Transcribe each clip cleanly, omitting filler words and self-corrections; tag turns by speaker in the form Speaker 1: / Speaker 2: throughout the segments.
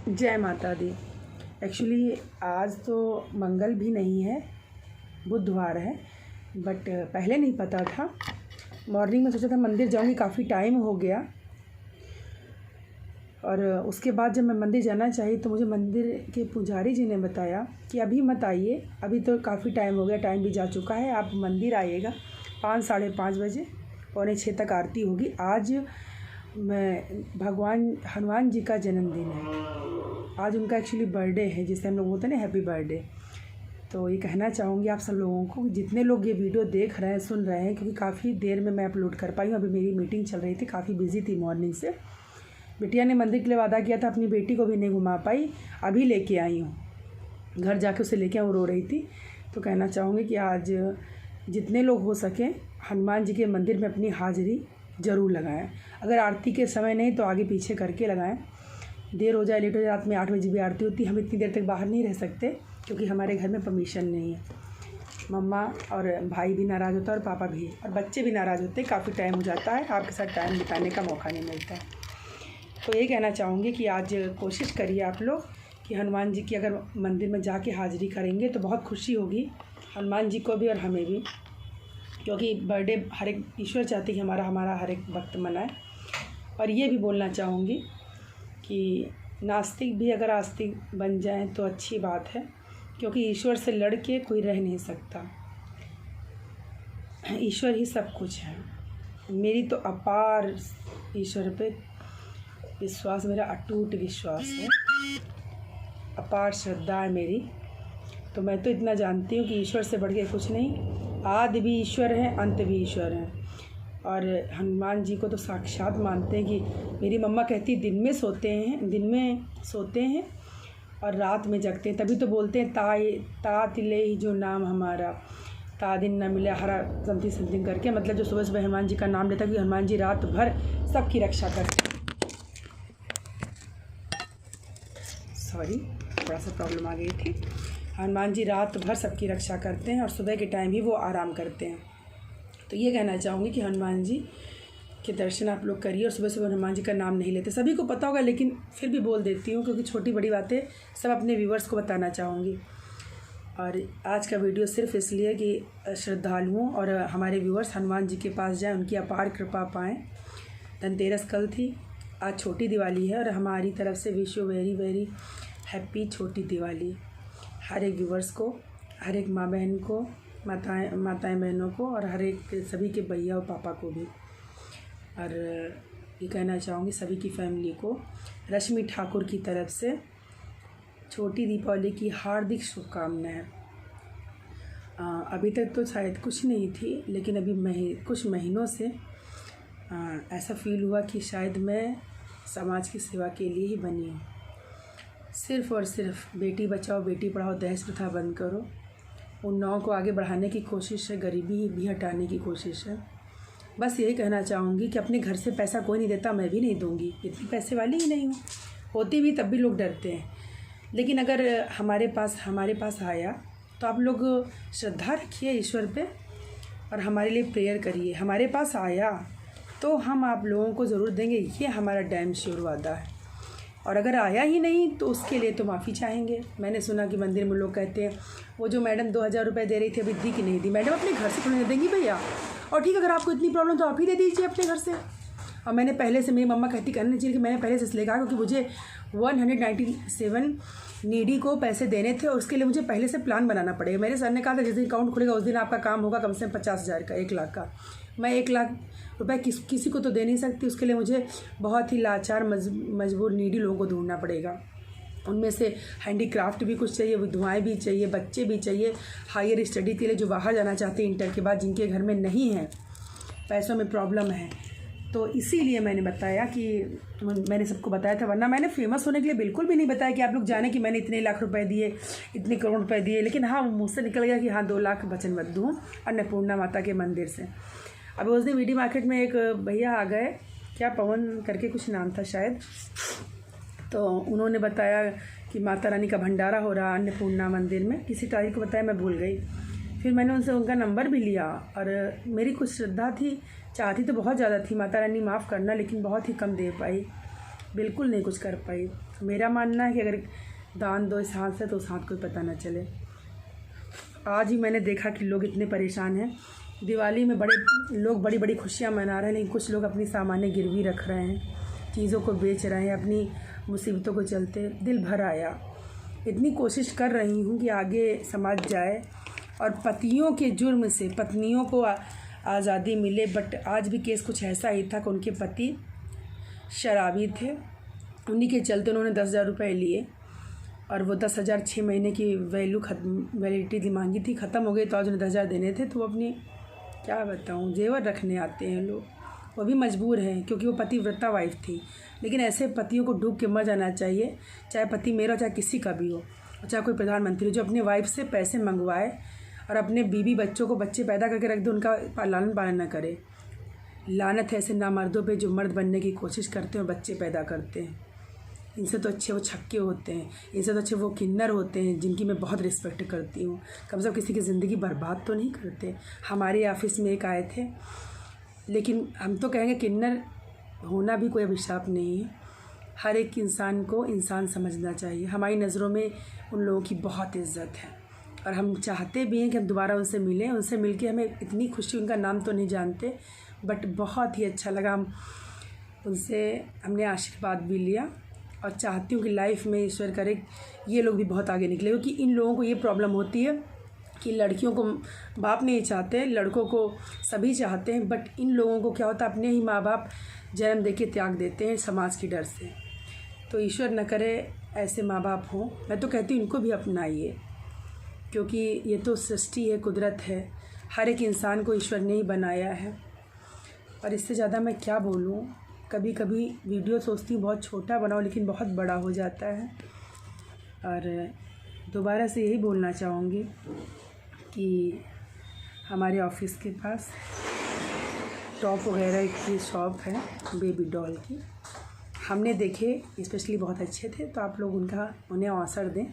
Speaker 1: जय माता दी। एक्चुअली आज तो मंगल भी नहीं है, बुधवार है, बट पहले नहीं पता था। मॉर्निंग में सोचा था मंदिर जाऊंगी, काफ़ी टाइम हो गया। और उसके बाद जब मैं मंदिर जाना चाहिए तो मुझे मंदिर के पुजारी जी ने बताया कि अभी मत आइए, अभी तो काफ़ी टाइम हो गया, टाइम भी जा चुका है, आप मंदिर आइएगा 5 साढ़े 5 बजे, 5:45 तक आरती होगी। आज भगवान हनुमान जी का जन्मदिन है, आज उनका एक्चुअली बर्थडे है, जिसे हम लोग बोलते हैं ना हैप्पी बर्थडे। तो ये कहना चाहूँगी आप सब लोगों को, जितने लोग ये वीडियो देख रहे हैं, सुन रहे हैं, क्योंकि काफ़ी देर में मैं अपलोड कर पाई हूँ। अभी मेरी मीटिंग चल रही थी, काफ़ी बिजी थी मॉर्निंग से। बिटिया ने मंदिर के लिए वादा किया था, अपनी बेटी को भी नहीं घुमा पाई, अभी लेके आई हूँ, घर जाके उसे लेके वो रो रही थी। तो कहना चाहूँगी कि आज जितने लोग हो सकें हनुमान जी के मंदिर में अपनी हाज़िरी ज़रूर लगाएं। अगर आरती के समय नहीं तो आगे पीछे करके लगाएं। देर हो जाए, लेट हो जाए, रात में 8 बजे भी आरती होती है, हम इतनी देर तक बाहर नहीं रह सकते क्योंकि हमारे घर में परमिशन नहीं है। मम्मा और भाई भी नाराज़ होता है और पापा भी, और बच्चे भी नाराज़ होते हैं, काफ़ी टाइम हो जाता है, आपके साथ टाइम बिताने का मौका नहीं मिलता है। तो ये कहना चाहूँगी कि आज कोशिश करिए आप लोग कि हनुमान जी की अगर मंदिर में जाके हाज़िरी करेंगे तो बहुत खुशी होगी हनुमान जी को भी और हमें भी, क्योंकि बर्थडे हर एक ईश्वर चाहते कि हमारा हर एक भक्त मनाए। और ये भी बोलना चाहूँगी कि नास्तिक भी अगर आस्तिक बन जाएं तो अच्छी बात है, क्योंकि ईश्वर से लड़ के कोई रह नहीं सकता, ईश्वर ही सब कुछ है। मेरी तो अपार ईश्वर पे विश्वास, मेरा अटूट विश्वास है, अपार श्रद्धा है मेरी। तो मैं तो इतना जानती हूँ कि ईश्वर से बढ़ के कुछ नहीं, आदि भी ईश्वर है, अंत भी ईश्वर है। और हनुमान जी को तो साक्षात मानते हैं कि मेरी मम्मा कहती दिन में सोते हैं और रात में जगते हैं, तभी तो बोलते हैं ता तिले ही जो नाम हमारा, ता दिन न मिले हरा समथिंग करके, मतलब जो सुबह सुबह हनुमान जी का नाम लेता है कि हनुमान जी रात भर सबकी रक्षा करते हैं। सॉरी, थोड़ा सा प्रॉब्लम आ गई थी। हनुमान जी रात भर सबकी रक्षा करते हैं और सुबह के टाइम ही वो आराम करते हैं। तो ये कहना चाहूँगी कि हनुमान जी के दर्शन आप लोग करिए और सुबह सुबह हनुमान जी का नाम नहीं लेते। सभी को पता होगा, लेकिन फिर भी बोल देती हूँ क्योंकि छोटी बड़ी बातें सब अपने व्यूवर्स को बताना चाहूँगी। और आज का वीडियो सिर्फ इसलिए कि श्रद्धालुओं और हमारे व्यूवर्स हनुमान जी के पास जाएँ, उनकी अपार कृपा पाएँ। धनतेरस कल थी, आज छोटी दिवाली है और हमारी तरफ से wish you very very happy छोटी दिवाली हर एक व्यूवर्स को, हर एक माँ बहन को, माताएं बहनों को, और हर एक सभी के भैया और पापा को भी। और ये कहना चाहूँगी सभी की फैमिली को रश्मि ठाकुर की तरफ से छोटी दीपावली की हार्दिक शुभकामनाएं। अभी तक तो शायद कुछ नहीं थी, लेकिन अभी कुछ महीनों से ऐसा फील हुआ कि शायद मैं समाज की सेवा के लिए ही बनी हूँ। सिर्फ़ और सिर्फ बेटी बचाओ बेटी पढ़ाओ दहेज प्रथा बंद करो, उन नौ को आगे बढ़ाने की कोशिश है, गरीबी भी हटाने की कोशिश है। बस यही कहना चाहूँगी कि अपने घर से पैसा कोई नहीं देता, मैं भी नहीं दूँगी, इतनी पैसे वाली ही नहीं हूँ, होती भी तब भी लोग डरते हैं। लेकिन अगर हमारे पास आया तो आप लोग श्रद्धा रखिए ईश्वर पे और हमारे लिए प्रेयर करिए। हमारे पास आया तो हम आप लोगों को ज़रूर देंगे, ये हमारा डैम श्योर वादा है। और अगर आया ही नहीं तो उसके लिए तो माफ़ी चाहेंगे। मैंने सुना कि मंदिर में लोग कहते हैं वो जो मैडम 2000 रुपये दे रही थी अभी दी कि नहीं दी। मैडम अपने घर से क्यों नहीं देंगी भैया? और ठीक, अगर आपको इतनी प्रॉब्लम तो आप ही दे दीजिए अपने घर से। और मैंने पहले से, मेरी मम्मा कहती करनी चाहिए कि मैंने पहले से इसलिए कहा क्योंकि मुझे 197 नीडी को पैसे देने थे और उसके लिए मुझे पहले से प्लान बनाना पड़ेगा। मेरे सर ने कहा था जिस दिन अकाउंट खुलेगा उस दिन आपका काम होगा कम से कम 50,000 का, 1 लाख का। मैं 1 लाख रुपए किसी को तो दे नहीं सकती, उसके लिए मुझे बहुत ही लाचार मजबूर नीडी लोगों को ढूंढना पड़ेगा। उनमें से हैंडीक्राफ्ट भी कुछ चाहिए, विधवाएँ भी चाहिए, बच्चे भी चाहिए, हायर स्टडी के लिए जो बाहर जाना चाहते हैं इंटर के बाद, जिनके घर में नहीं है, पैसों में प्रॉब्लम है। तो इसीलिए मैंने बताया कि मैंने सबको बताया था, वरना मैंने फेमस होने के लिए बिल्कुल भी नहीं बताया कि आप लोग जाने कि मैंने इतने लाख रुपए दिए, इतने करोड़ रुपए दिए। लेकिन हाँ, मुझसे निकल गया कि हाँ 2 लाख वचन मत दूँ अन्नपूर्णा माता के मंदिर से। अभी उस दिन वीडी मार्केट में एक भैया आ गए, क्या पवन करके कुछ नाम था शायद, तो उन्होंने बताया कि माता रानी का भंडारा हो रहा अन्नपूर्णा मंदिर में, किसी तारीख को बताया, मैं भूल गई। फिर मैंने उनसे उनका नंबर भी लिया और मेरी कुछ श्रद्धा थी, चाहती तो बहुत ज़्यादा थी, माता रानी माफ़ करना, लेकिन बहुत ही कम दे पाई। बिल्कुल नहीं कुछ कर पाई। मेरा मानना है कि अगर दान दो इस हाथ से तो उस हाथ को पता न चले। आज ही मैंने देखा कि लोग इतने परेशान हैं। दिवाली में लोग बड़ी बड़ी खुशियाँ मना रहे हैं, लेकिन कुछ लोग अपनी सामानें गिरवी रख रहे हैं, चीज़ों को बेच रहे हैं अपनी मुसीबतों को चलते। दिल भर आया। इतनी कोशिश कर रही हूँ कि आगे समाज जाए और पतियों के जुर्म से पत्नियों को आज़ादी मिले, बट आज भी केस कुछ ऐसा ही था कि उनके पति शराबी थे। उन्हीं के चलते उन्होंने 10,000 रुपये लिए और वो 10,000 6 महीने की वैलिडिटी मांगी थी, ख़त्म हो गई तो आज उन्हें 10,000 देने थे। तो वो अपनी क्या बताऊँ जेवर रखने आते हैं लोग, वो भी मजबूर हैं क्योंकि वो पतिव्रता वाइफ थी। लेकिन ऐसे पतियों को डूब के मर जाना चाहिए, चाहे पति मेरा हो चाहे किसी का भी हो, और चाहे कोई प्रधानमंत्री जो अपने वाइफ से पैसे मंगवाए और अपने बीवी बच्चों को बच्चे पैदा करके रख दे, उनका लालन पालन न करे। लानत है ऐसे नामर्दों पे जो मर्द बनने की कोशिश करते हैं और बच्चे पैदा करते हैं। इनसे तो अच्छे वो छक्के होते हैं, इनसे तो अच्छे वो किन्नर होते हैं जिनकी मैं बहुत रिस्पेक्ट करती हूँ। कम से कम किसी की ज़िंदगी बर्बाद तो नहीं करते। हमारे ऑफिस में एक आए थे, लेकिन हम तो कहेंगे किन्नर होना भी कोई अभिशाप नहीं है। हर एक इंसान को इंसान समझना चाहिए। हमारी नज़रों में उन लोगों की बहुत इज़्ज़त है और हम चाहते भी हैं कि हम दोबारा उनसे मिलें। उनसे मिलके हमें इतनी खुशी, उनका नाम तो नहीं जानते बट बहुत ही अच्छा लगा। हमने आशीर्वाद भी लिया और चाहती हूँ कि लाइफ में ईश्वर करे ये लोग भी बहुत आगे निकले, क्योंकि इन लोगों को ये प्रॉब्लम होती है कि लड़कियों को बाप नहीं चाहते, लड़कों को सभी चाहते हैं, बट इन लोगों को क्या होता है अपने ही माँ बाप जन्म देके त्याग देते हैं समाज की डर से। तो ईश्वर न करे ऐसे माँ बाप हों। मैं तो कहती हूँ इनको भी अपनाइए, क्योंकि ये तो सृष्टि है, कुदरत है। हर एक इंसान को ईश्वर ने ही बनाया है और इससे ज़्यादा मैं क्या बोलूँ। कभी कभी वीडियो सोचती हूँ बहुत छोटा बनाओ, लेकिन बहुत बड़ा हो जाता है। और दोबारा से यही बोलना चाहूँगी कि हमारे ऑफिस के पास टॉप वगैरह की शॉप है बेबी डॉल की, हमने देखे स्पेशली बहुत अच्छे थे, तो आप लोग उन्हें अवसर दें।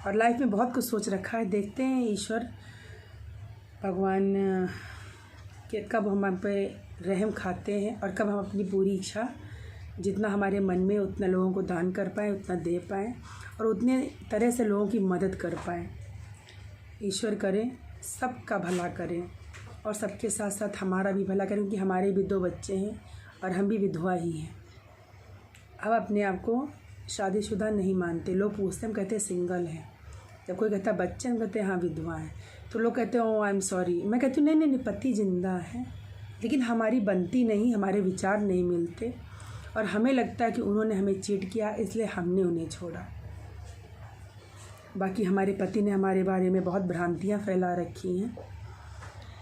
Speaker 1: और लाइफ में बहुत कुछ सोच रखा है, देखते हैं ईश्वर भगवान कि कब हम पे रहम खाते हैं और कब हम अपनी पूरी इच्छा जितना हमारे मन में उतना लोगों को दान कर पाएँ, उतना दे पाएँ और उतने तरह से लोगों की मदद कर पाएँ। ईश्वर करे सबका भला करें और सबके साथ साथ हमारा भी भला करें, क्योंकि हमारे भी 2 बच्चे हैं और हम भी विधवा ही हैं। अब अपने आप को शादीशुदा नहीं मानते, लोग पूछते हैं, हम कहते हैं सिंगल हैं। जब कोई कहता है बच्चे, हम कहते हैं हाँ विधवा है, तो लोग कहते हैं ओ आई एम सॉरी। मैं कहती हूँ नहीं, पति जिंदा है, लेकिन हमारी बनती नहीं, हमारे विचार नहीं मिलते और हमें लगता है कि उन्होंने हमें चीट किया इसलिए हमने उन्हें छोड़ा। बाकी हमारे पति ने हमारे बारे में बहुत भ्रांतियाँ फैला रखी हैं।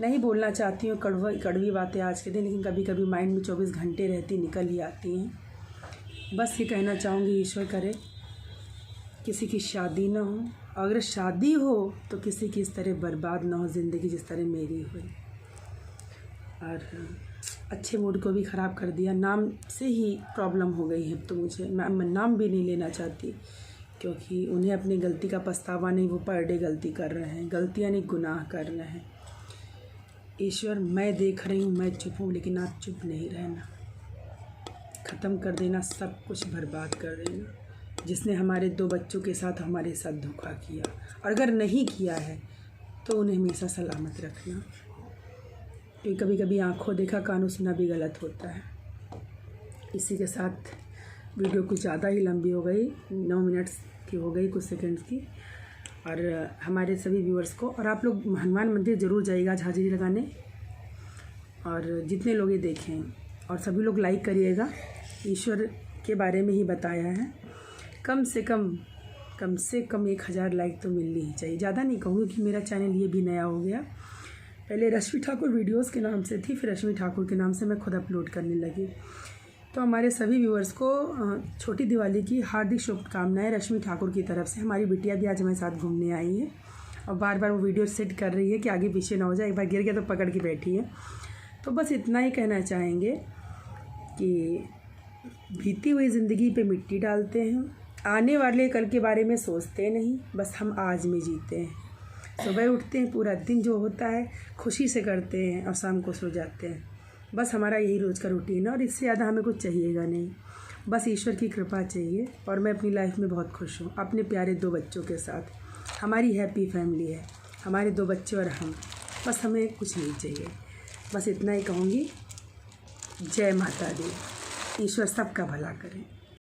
Speaker 1: नहीं बोलना चाहती हूँ कड़वी बातें आज के दिन, लेकिन कभी कभी माइंड में 24 घंटे रहती निकल ही आती हैं। बस ये कहना चाहूँगी ईश्वर करे किसी की शादी ना हो, अगर शादी हो तो किसी की इस तरह बर्बाद ना हो ज़िंदगी जिस तरह मेरी हुई। और अच्छे मूड को भी ख़राब कर दिया, नाम से ही प्रॉब्लम हो गई है। तो मैं नाम भी नहीं लेना चाहती, क्योंकि उन्हें अपनी गलती का पछतावा नहीं, वो पर डे गलती कर रहे हैं, गलतियाँ नहीं गुनाह कर रहे हैं। ईश्वर मैं देख रही हूँ, मैं चुप हूँ, लेकिन आप चुप नहीं रहना, ख़त्म कर देना, सब कुछ बर्बाद कर देना। जिसने हमारे 2 बच्चों के साथ हमारे साथ धोखा किया, और अगर नहीं किया है तो उन्हें हमेशा सलामत रखना, क्योंकि कभी कभी आँखों देखा कानों सुना भी गलत होता है। इसी के साथ वीडियो कुछ ज़्यादा ही लंबी हो गई, 9 मिनट्स की हो गई, कुछ सेकंड्स की। और हमारे सभी व्यूअर्स को, और आप लोग हनुमान मंदिर ज़रूर जाइएगा हाजिरी लगाने, और जितने लोग ये देखें और सभी लोग लाइक करिएगा। ईश्वर के बारे में ही बताया है, कम से कम 1000 लाइक तो मिलनी ही चाहिए। ज़्यादा नहीं कहूँगी कि मेरा चैनल ये भी नया हो गया, पहले रश्मि ठाकुर वीडियोस के नाम से थी, फिर रश्मि ठाकुर के नाम से मैं खुद अपलोड करने लगी। तो हमारे सभी व्यूअर्स को छोटी दिवाली की हार्दिक शुभकामनाएं रश्मि ठाकुर की तरफ से। हमारी बिटिया भी आज हमारे साथ घूमने आई है और बार बार वो वीडियो सेट कर रही है कि आगे पीछे ना हो जाए, एक बार गिर गया तो पकड़ के बैठी है। तो बस इतना ही कहना चाहेंगे कि बीती हुई ज़िंदगी पे मिट्टी डालते हैं, आने वाले कल के बारे में सोचते नहीं, बस हम आज में जीते हैं। सुबह उठते हैं, पूरा दिन जो होता है खुशी से करते हैं और शाम को सो जाते हैं। बस हमारा यही रोज़ का रूटीन है और इससे ज़्यादा हमें कुछ चाहिएगा नहीं। बस ईश्वर की कृपा चाहिए और मैं अपनी लाइफ में बहुत खुश हूँ अपने प्यारे 2 बच्चों के साथ। हमारी हैप्पी फैमिली है, हमारे 2 बच्चे और हम। बस हमें कुछ नहीं चाहिए, बस इतना ही कहूँगी। जय माता दी। ईश्वर सबका भला करे।